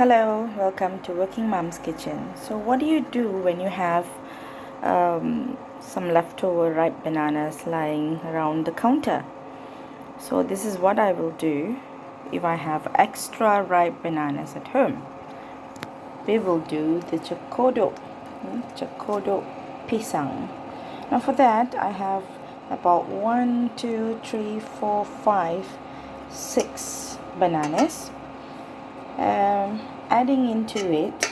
Hello, welcome to Working Mom's Kitchen. So, what do you do when you have some leftover ripe bananas lying around the counter? So, this is what I will do if I have extra ripe bananas at home. We will do the cekodok pisang. Now, for that, I have about 1, 2, 3, 4, 5, 6 bananas. Adding into it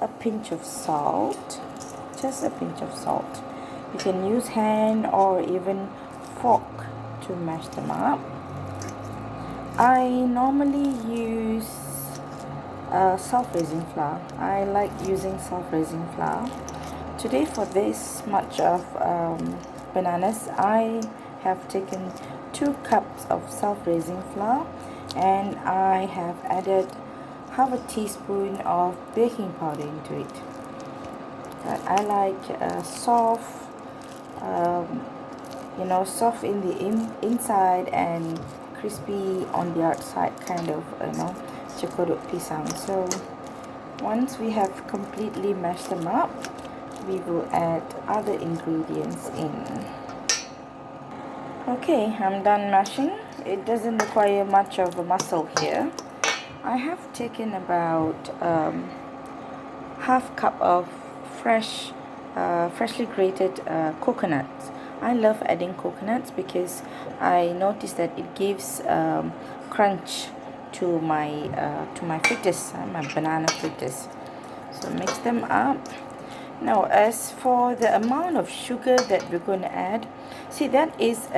a pinch of salt, just a pinch of salt. You can use hand or even fork to mash them up. I normally use self-raising flour. I like using self-raising flour. Today, for this much of bananas, I have taken 2 cups of self-raising flour, and I have added half a teaspoon of baking powder into it. I like soft, soft in the inside and crispy on the outside, kind of, cekodok pisang. So once we have completely mashed them up, we will add other ingredients in. Okay, I'm done mashing. It doesn't require much of a muscle here. I have taken about half cup of freshly grated coconuts. I love adding coconuts because I noticed that it gives crunch to my fritters, my banana fritters. So mix them up. Now, as for the amount of sugar that we're going to add, see, that is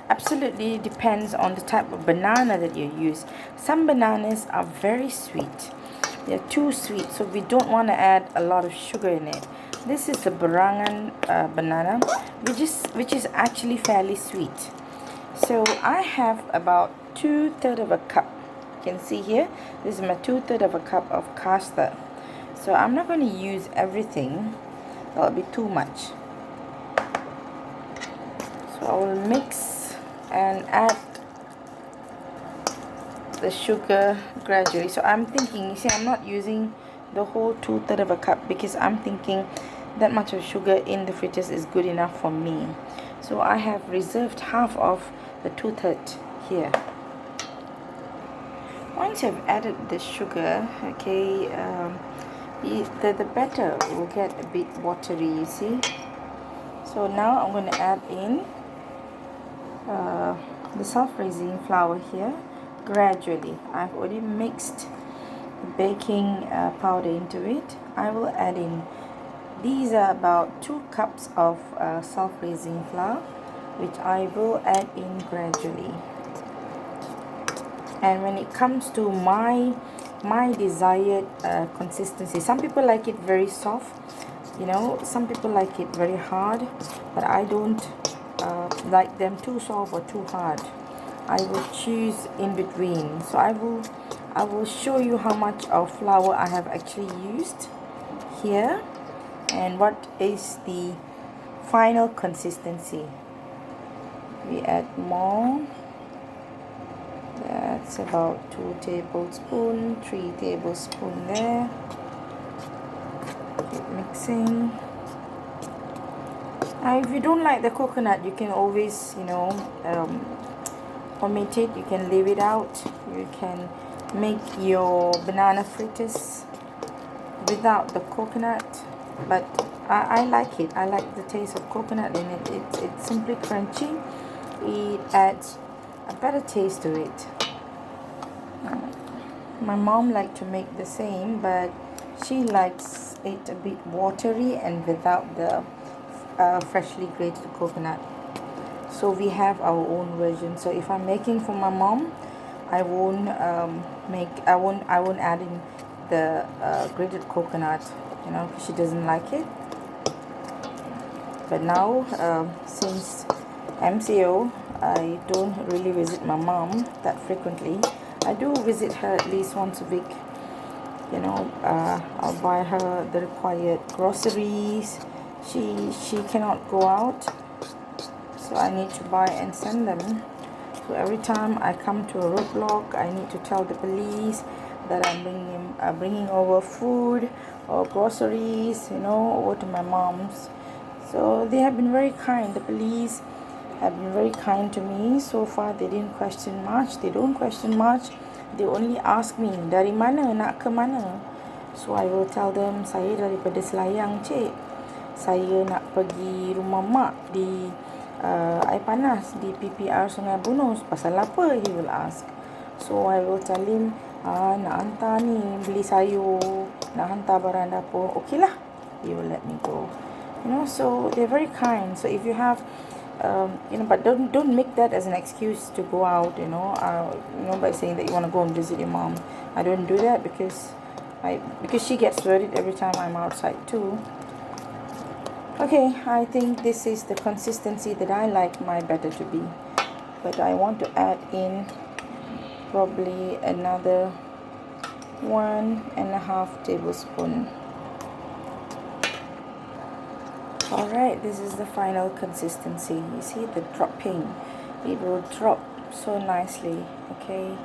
absolutely depends on the type of banana that you use. Some bananas are very sweet. They're too sweet, so we don't want to add a lot of sugar in it. This is the barangan banana, which is actually fairly sweet. So I have about 2/3 of a cup. You can see here, this is my 2/3 of a cup of custard. So I'm not going to use everything. That'll be too much. So I will mix and add the sugar gradually. So I'm thinking, you see, I'm not using the whole 2/3 of a cup because I'm thinking that much of sugar in the fritters is good enough for me. So I have reserved half of the 2/3 here. Once you've added the sugar, okay, the batter will get a bit watery, you see. So now I'm going to add in the self-raising flour here gradually. I've already mixed the baking powder into it. I will add in, these are about 2 cups of self-raising flour, which I will add in gradually. And when it comes to my desired consistency, some people like it very soft, some people like it very hard, but I don't like them too soft or too hard. I will choose in between. So I will show you how much of flour I have actually used here and what is the final consistency. We add more. That's about 2 tablespoons, 3 tablespoons there. Keep mixing. Now, if you don't like the coconut, you can always, omit it. You can leave it out. You can make your banana fritters without the coconut. But I like it. I like the taste of coconut in it. It's simply crunchy. It adds a better taste to it. My mom liked to make the same, but she likes it a bit watery and without the freshly grated coconut. So we have our own version. So if I'm making for my mom, I won't add in the grated coconut, because she doesn't like it. But now, since MCO, I don't really visit my mom that frequently. I do visit her at least once a week. I'll buy her the required groceries. She cannot go out, so I need to buy and send them. So every time I come to a roadblock, I need to tell the police that I'm bringing over food or groceries, over to my mom's. So they have been very kind. The police have been very kind to me so far. They didn't question much. They don't question much. They only ask me, dari mana, nak ke mana? So I will tell them, saya daripada Selayang, cik. Saya nak pergi rumah mak di air panas di PPR Sungai Bunus. Pasal apa? He will ask. So I will tell him, nak hantar ni, beli sayur, nak hantar barang dapur. Okay lah, he will let me go. So they're very kind. So if you have but don't make that as an excuse to go out, by saying that you want to go and visit your mom. I don't do that because she gets worried every time I'm outside too. Okay, I think this is the consistency that I like my batter to be, but I want to add in probably another 1.5 tablespoon. Alright, this is the final consistency. You see the dropping, it will drop so nicely. Okay,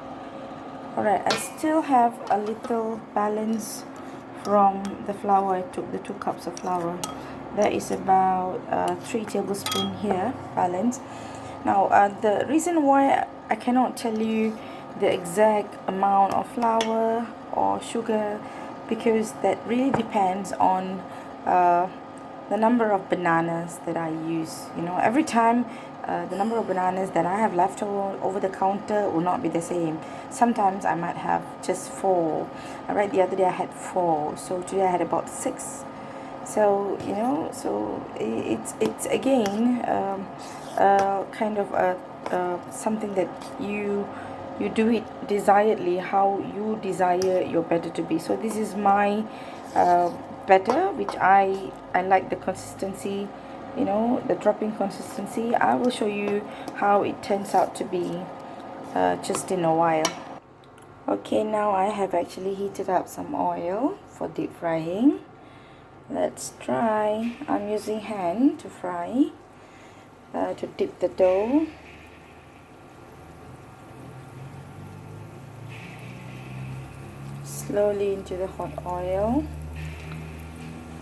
alright, I still have a little balance from the flour. I took the 2 cups of flour. There is about 3 tablespoons here balance. Now the reason why I cannot tell you the exact amount of flour or sugar, because that really depends on the number of bananas that I use. Every time the number of bananas that I have left over the counter will not be the same. Sometimes I might have just 4. Alright, the other day I had 4, so today I had about 6. So so it's again kind of something that you do it desiredly, how you desire your batter to be. So this is my batter, which I like the consistency, the dropping consistency. I will show you how it turns out to be just in a while. Okay, now I have actually heated up some oil for deep frying. Let's try. I'm using hand to fry, to dip the dough. Slowly into the hot oil.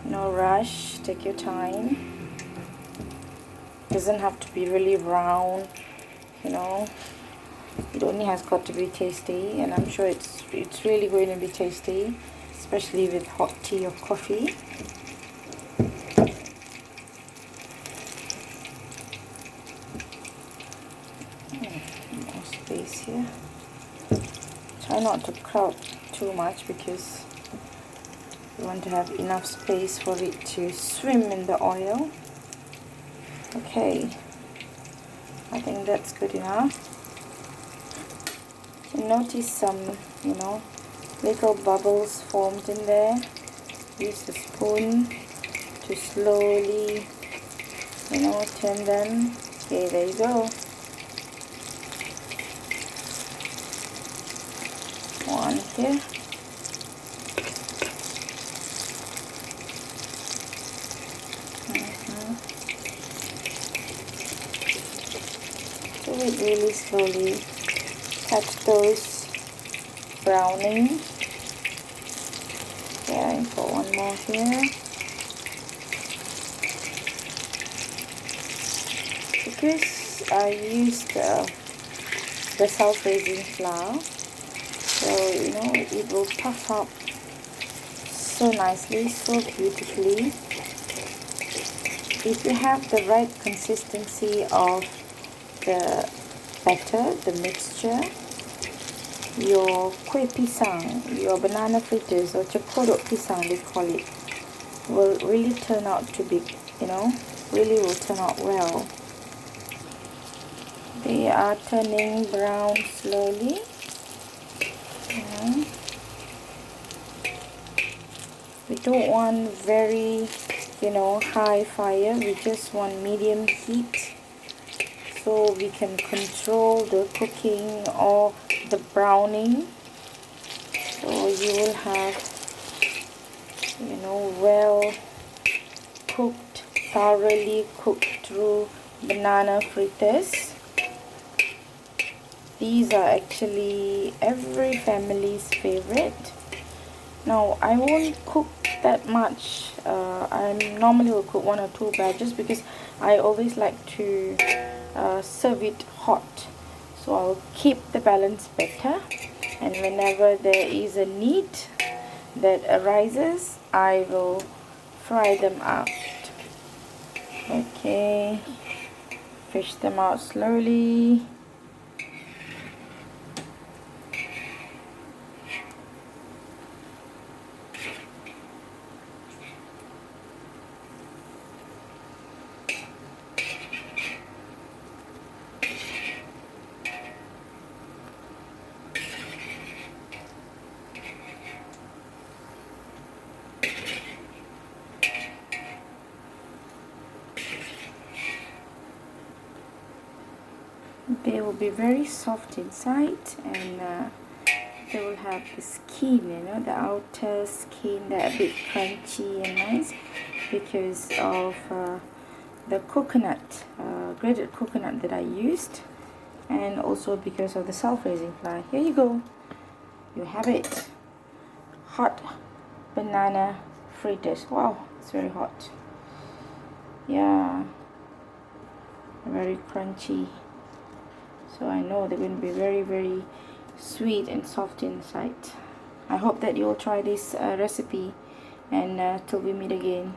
No rush, take your time. Doesn't have to be really brown, it only has got to be tasty, and I'm sure it's really going to be tasty, especially with hot tea or coffee. More space here. Try not to crowd too much because you want to have enough space for it to swim in the oil. Okay, I think that's good enough. You notice some, little bubbles formed in there. Use the spoon to slowly, turn them. Okay, there you go. One here. Do it really slowly. Catch those browning. Okay, I put one more here. Because I used the self-raising flour, so it will puff up so nicely, so beautifully. If you have the right consistency of the batter, the mixture, your kuih pisang, your banana fritters, or cekodok pisang they call it, will really turn out to be, really will turn out well. They are turning brown slowly. We don't want very, high fire. We just want medium heat, so we can control the cooking or the browning. So you will have, well cooked, thoroughly cooked through banana fritters. these are actually every family's favorite. Now I won't cook that much. I normally will cook 1 or 2 batches because I always like to serve it hot, so I'll keep the balance better, and whenever there is a need that arises, I will fry them out. Okay, fish them out slowly. They will be very soft inside, and they will have the skin, you know, the outer skin, that a bit crunchy and nice because of the coconut, grated coconut that I used, and also because of the self-raising flour. Here you go, you have it, hot banana fritters. Wow, it's very hot. Yeah, very crunchy. So I know they're going to be very sweet and soft inside. I hope that you'll try this recipe, and till we meet again.